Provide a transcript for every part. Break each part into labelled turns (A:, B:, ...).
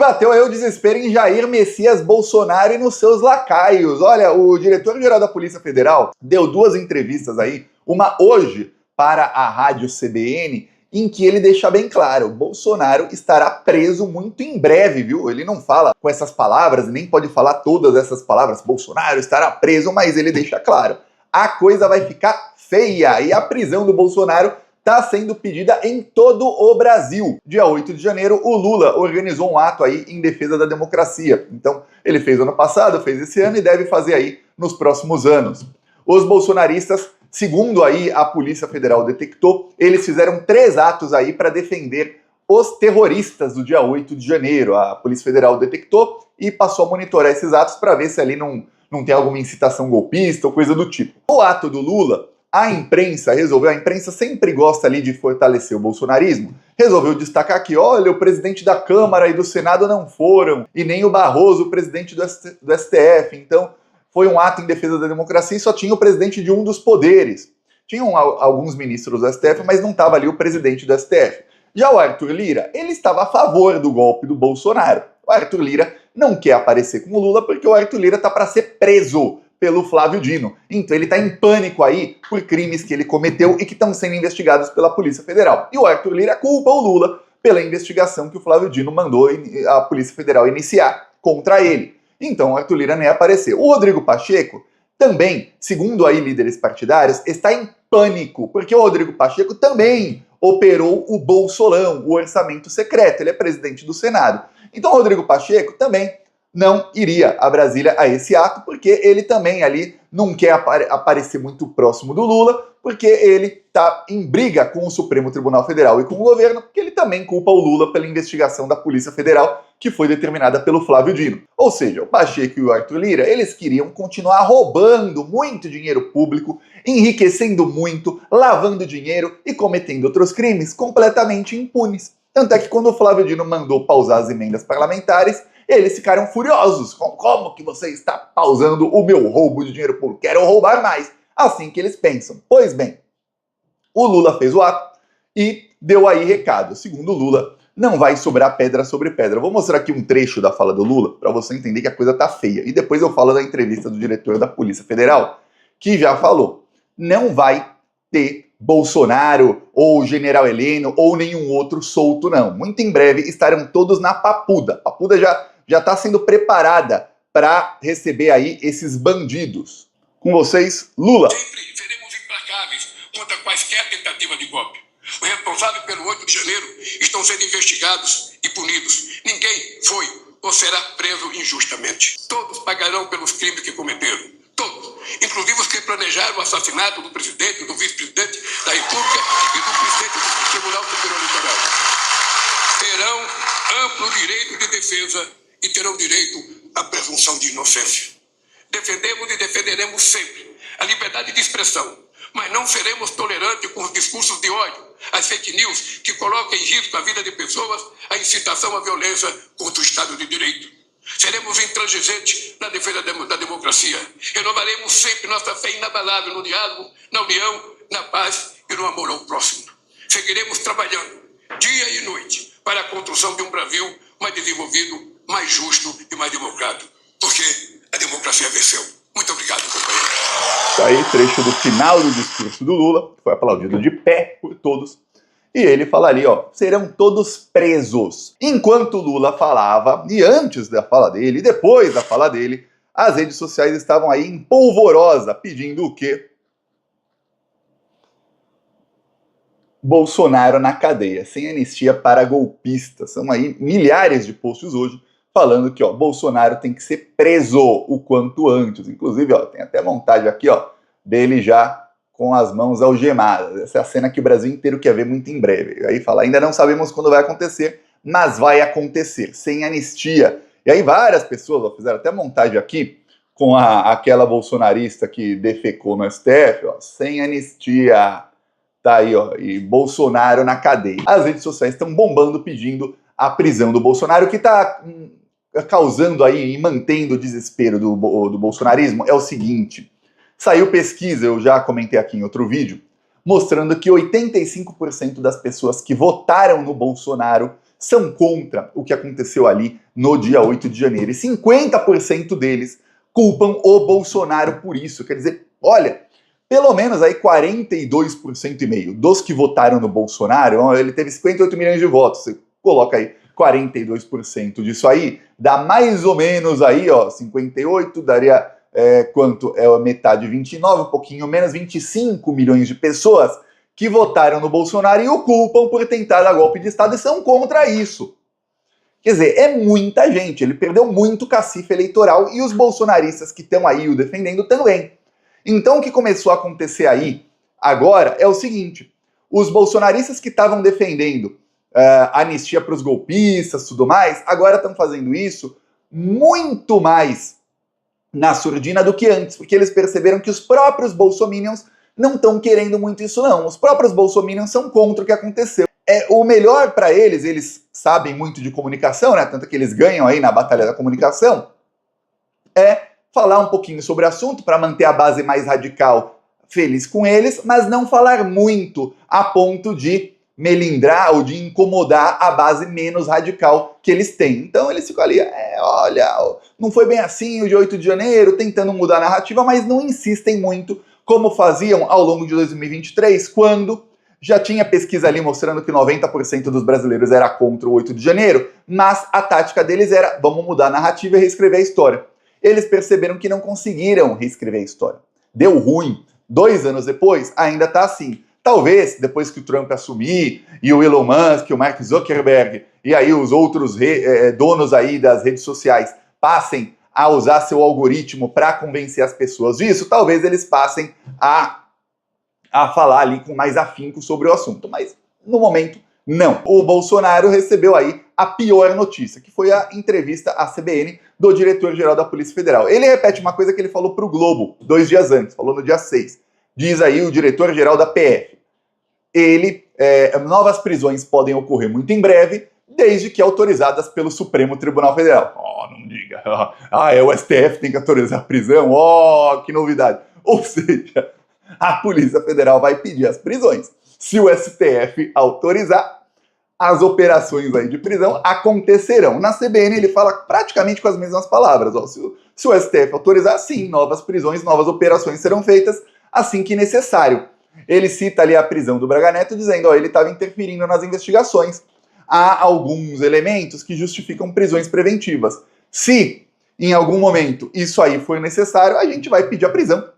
A: Bateu aí o desespero em Jair Messias Bolsonaro e nos seus lacaios. Olha, o diretor-geral da Polícia Federal deu duas entrevistas aí, uma hoje para a rádio CBN, em que ele deixa bem claro, Bolsonaro estará preso muito em breve, viu? Ele não fala com essas palavras, nem pode falar todas essas palavras, Bolsonaro estará preso, mas ele deixa claro, a coisa vai ficar feia e a prisão do Bolsonaro está sendo pedida em todo o Brasil. Dia 8 de janeiro, o Lula organizou um ato aí em defesa da democracia. Então, ele fez ano passado, fez esse ano e deve fazer aí nos próximos anos. Os bolsonaristas, segundo aí a Polícia Federal detectou, eles fizeram 3 atos aí para defender os terroristas do dia 8 de janeiro. A Polícia Federal detectou e passou a monitorar esses atos para ver se ali não tem alguma incitação golpista ou coisa do tipo. O ato do Lula, a imprensa sempre gosta ali de fortalecer o bolsonarismo, resolveu destacar que, olha, o presidente da Câmara e do Senado não foram, e nem o Barroso, o presidente do STF, então foi um ato em defesa da democracia e só tinha o presidente de um dos poderes. Tinham alguns ministros do STF, mas não estava ali o presidente do STF. Já o Arthur Lira, ele estava a favor do golpe do Bolsonaro. O Arthur Lira não quer aparecer com o Lula porque o Arthur Lira está para ser preso pelo Flávio Dino. Então ele está em pânico aí por crimes que ele cometeu e que estão sendo investigados pela Polícia Federal. E o Arthur Lira culpa o Lula pela investigação que o Flávio Dino mandou a Polícia Federal iniciar contra ele. Então o Arthur Lira nem apareceu. O Rodrigo Pacheco também, segundo aí líderes partidários, está em pânico, porque o Rodrigo Pacheco também operou o Bolsolão, o orçamento secreto. Ele é presidente do Senado. Então o Rodrigo Pacheco também não iria a Brasília a esse ato, porque ele também ali não quer aparecer muito próximo do Lula, porque ele está em briga com o Supremo Tribunal Federal e com o governo, porque ele também culpa o Lula pela investigação da Polícia Federal, que foi determinada pelo Flávio Dino. Ou seja, o Pacheco e o Arthur Lira, eles queriam continuar roubando muito dinheiro público, enriquecendo muito, lavando dinheiro e cometendo outros crimes completamente impunes. Tanto é que quando o Flávio Dino mandou pausar as emendas parlamentares, eles ficaram furiosos. Como que você está pausando o meu roubo de dinheiro público? Quero roubar mais. Assim que eles pensam. Pois bem, o Lula fez o ato e deu aí recado. Segundo o Lula, não vai sobrar pedra sobre pedra. Vou mostrar aqui um trecho da fala do Lula para você entender que a coisa tá feia. E depois eu falo da entrevista do diretor da Polícia Federal, que já falou. Não vai ter Bolsonaro ou General Heleno ou nenhum outro solto, não. Muito em breve estarão todos na Papuda. Papuda já está sendo preparada para receber aí esses bandidos. Com vocês, Lula.
B: Sempre seremos implacáveis contra quaisquer tentativa de golpe. Os responsáveis pelo 8 de janeiro estão sendo investigados e punidos. Ninguém foi ou será preso injustamente. Todos pagarão pelos crimes que cometeram. Todos. Inclusive os que planejaram o assassinato do presidente, do vice-presidente da República e do presidente do Tribunal Superior Eleitoral. Terão amplo direito de defesa e terão direito à presunção de inocência. Defendemos e defenderemos sempre a liberdade de expressão, mas não seremos tolerantes com os discursos de ódio, as fake news que colocam em risco a vida de pessoas, a incitação à violência contra o Estado de Direito. Seremos intransigentes na defesa da democracia. Renovaremos sempre nossa fé inabalável no diálogo, na união, na paz e no amor ao próximo. Seguiremos trabalhando dia e noite para a construção de um Brasil mais desenvolvido, mais justo e mais democrático. Porque a democracia venceu. Muito obrigado, companheiro.
A: Tá aí, trecho do final do discurso do Lula, que foi aplaudido de pé por todos. E ele falaria, ó, serão todos presos. Enquanto Lula falava, e antes da fala dele, e depois da fala dele, as redes sociais estavam aí em polvorosa, pedindo o quê? Bolsonaro na cadeia, sem anistia para golpistas. São aí milhares de posts hoje falando que, ó, Bolsonaro tem que ser preso o quanto antes. Inclusive, ó, tem até montagem aqui, ó, dele já com as mãos algemadas. Essa é a cena que o Brasil inteiro quer ver muito em breve. Aí fala, ainda não sabemos quando vai acontecer, mas vai acontecer, sem anistia. E aí várias pessoas, ó, fizeram até montagem aqui com aquela bolsonarista que defecou no STF, ó, sem anistia. Tá aí, ó, e Bolsonaro na cadeia. As redes sociais estão bombando pedindo a prisão do Bolsonaro. O que está causando aí e mantendo o desespero do bolsonarismo é o seguinte. Saiu pesquisa, eu já comentei aqui em outro vídeo, mostrando que 85% das pessoas que votaram no Bolsonaro são contra o que aconteceu ali no dia 8 de janeiro. E 50% deles culpam o Bolsonaro por isso. Quer dizer, olha, pelo menos aí 42,5% dos que votaram no Bolsonaro, ele teve 58 milhões de votos, você coloca aí 42% disso aí, dá mais ou menos aí, ó, 58 daria quanto? É metade, 29, um pouquinho menos, 25 milhões de pessoas que votaram no Bolsonaro e o culpam por tentar dar golpe de Estado e são contra isso. Quer dizer, é muita gente, ele perdeu muito cacife eleitoral e os bolsonaristas que estão aí o defendendo também. Então o que começou a acontecer aí agora é o seguinte, os bolsonaristas que estavam defendendo anistia para os golpistas e tudo mais, agora estão fazendo isso muito mais na surdina do que antes, porque eles perceberam que os próprios bolsominions não estão querendo muito isso não. Os próprios bolsominions são contra o que aconteceu. O melhor para eles sabem muito de comunicação, né? Tanto que eles ganham aí na batalha da comunicação, é falar um pouquinho sobre o assunto para manter a base mais radical feliz com eles, mas não falar muito a ponto de melindrar ou de incomodar a base menos radical que eles têm. Então eles ficam ali, olha, não foi bem assim o de 8 de janeiro, tentando mudar a narrativa, mas não insistem muito como faziam ao longo de 2023, quando já tinha pesquisa ali mostrando que 90% dos brasileiros era contra o 8 de janeiro, mas a tática deles era, vamos mudar a narrativa e reescrever a história. Eles perceberam que não conseguiram reescrever a história. Deu ruim. 2 anos depois, ainda tá assim. Talvez, depois que o Trump assumir, e o Elon Musk, o Mark Zuckerberg, e aí os outros donos aí das redes sociais passem a usar seu algoritmo para convencer as pessoas disso, talvez eles passem a falar ali com mais afinco sobre o assunto. Mas, no momento, não. O Bolsonaro recebeu aí a pior notícia, que foi a entrevista à CBN do diretor-geral da Polícia Federal. Ele repete uma coisa que ele falou para o Globo 2 dias antes, falou no dia 6. Diz aí o diretor-geral da PF. Novas prisões podem ocorrer muito em breve, desde que autorizadas pelo Supremo Tribunal Federal. Não diga. O STF tem que autorizar a prisão? Que novidade. Ou seja, a Polícia Federal vai pedir as prisões. Se o STF autorizar, as operações aí de prisão acontecerão. Na CBN ele fala praticamente com as mesmas palavras. Se o STF autorizar, sim, novas prisões, novas operações serão feitas assim que necessário. Ele cita ali a prisão do Braga Neto, dizendo ele estava interferindo nas investigações. Há alguns elementos que justificam prisões preventivas. Se, em algum momento, isso aí for necessário, a gente vai pedir a prisão.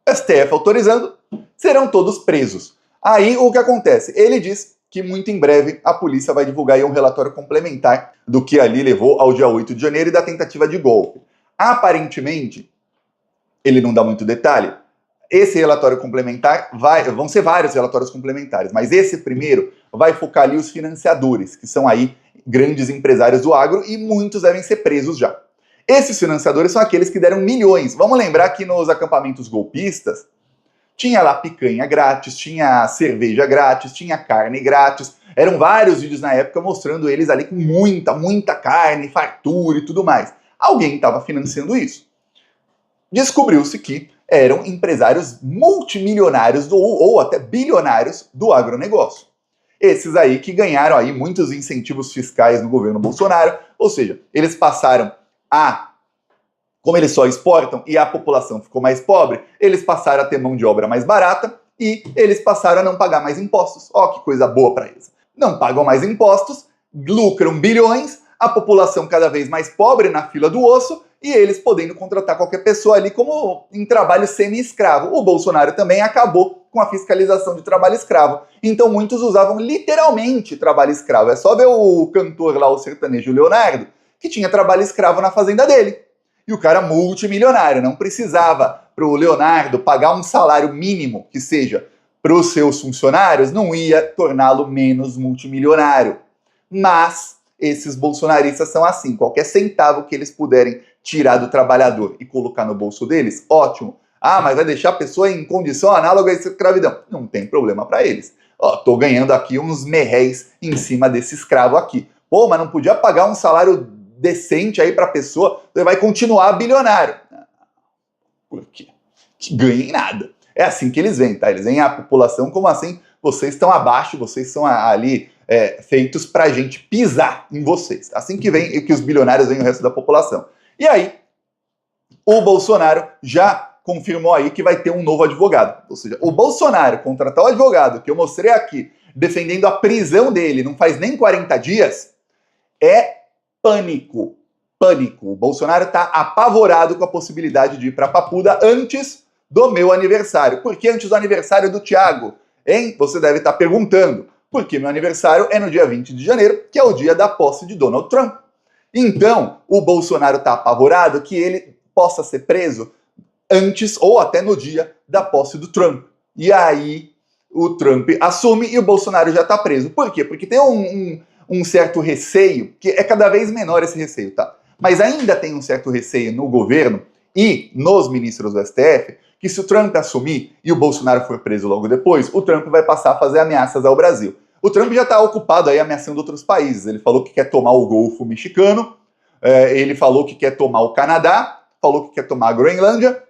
A: STF autorizando, serão todos presos. Aí, o que acontece? Ele diz que muito em breve a polícia vai divulgar aí um relatório complementar do que ali levou ao dia 8 de janeiro e da tentativa de golpe. Aparentemente, ele não dá muito detalhe, esse relatório complementar vão ser vários relatórios complementares, mas esse primeiro vai focar ali os financiadores, que são aí grandes empresários do agro e muitos devem ser presos já. Esses financiadores são aqueles que deram milhões. Vamos lembrar que nos acampamentos golpistas tinha lá picanha grátis, tinha cerveja grátis, tinha carne grátis. Eram vários vídeos na época mostrando eles ali com muita carne, fartura e tudo mais. Alguém estava financiando isso. Descobriu-se que eram empresários multimilionários ou até bilionários do agronegócio. Esses aí que ganharam aí muitos incentivos fiscais no governo Bolsonaro, ou seja, eles passaram como eles só exportam e a população ficou mais pobre, eles passaram a ter mão de obra mais barata e eles passaram a não pagar mais impostos. Que coisa boa para eles. Não pagam mais impostos, lucram bilhões, a população cada vez mais pobre na fila do osso e eles podendo contratar qualquer pessoa ali como em trabalho semi-escravo. O Bolsonaro também acabou com a fiscalização de trabalho escravo. Então muitos usavam literalmente trabalho escravo. É só ver o cantor lá, o sertanejo Leonardo, que tinha trabalho escravo na fazenda dele. E o cara multimilionário, não precisava para o Leonardo pagar um salário mínimo que seja para os seus funcionários, não ia torná-lo menos multimilionário. Mas esses bolsonaristas são assim, qualquer centavo que eles puderem tirar do trabalhador e colocar no bolso deles, ótimo. Mas vai deixar a pessoa em condição análoga à escravidão. Não tem problema para eles. Tô ganhando aqui uns merréis em cima desse escravo aqui. Mas não podia pagar um salário decente aí para a pessoa, você vai continuar bilionário. Por quê? Que ganhem nada. É assim que eles veem, tá? Eles veem a população como assim, vocês estão abaixo, vocês são ali feitos pra gente pisar em vocês. Assim que vem que os bilionários vêm o resto da população. E aí, o Bolsonaro já confirmou aí que vai ter um novo advogado. Ou seja, o Bolsonaro contratar o advogado que eu mostrei aqui, defendendo a prisão dele, não faz nem 40 dias, é pânico. Pânico. O Bolsonaro está apavorado com a possibilidade de ir para Papuda antes do meu aniversário. Por que antes do aniversário do Thiago? Hein? Você deve estar perguntando. Porque meu aniversário é no dia 20 de janeiro, que é o dia da posse de Donald Trump. Então, o Bolsonaro está apavorado que ele possa ser preso antes ou até no dia da posse do Trump. E aí, o Trump assume e o Bolsonaro já está preso. Por quê? Porque tem um certo receio, que é cada vez menor esse receio, tá? Mas ainda tem um certo receio no governo e nos ministros do STF, que se o Trump assumir e o Bolsonaro for preso logo depois, o Trump vai passar a fazer ameaças ao Brasil. O Trump já está ocupado aí ameaçando outros países. Ele falou que quer tomar o Golfo Mexicano, ele falou que quer tomar o Canadá, falou que quer tomar a Groenlândia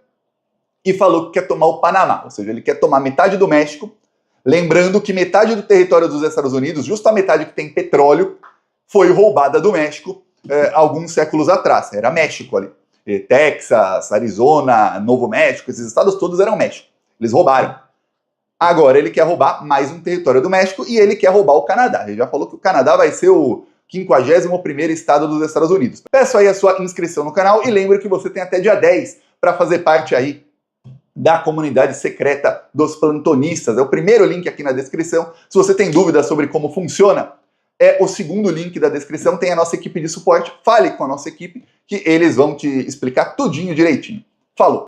A: e falou que quer tomar o Panamá. Ou seja, ele quer tomar metade do México, lembrando que metade do território dos Estados Unidos, justo a metade que tem petróleo, foi roubada do México alguns séculos atrás. Era México ali. Texas, Arizona, Novo México, esses estados todos eram México. Eles roubaram. Agora ele quer roubar mais um território do México e ele quer roubar o Canadá. Ele já falou que o Canadá vai ser o 51º estado dos Estados Unidos. Peço aí a sua inscrição no canal e lembre que você tem até dia 10 para fazer parte aí da comunidade secreta dos plantonistas. É o primeiro link aqui na descrição. Se você tem dúvidas sobre como funciona, é o segundo link da descrição. Tem a nossa equipe de suporte. Fale com a nossa equipe que eles vão te explicar tudinho direitinho. Falou!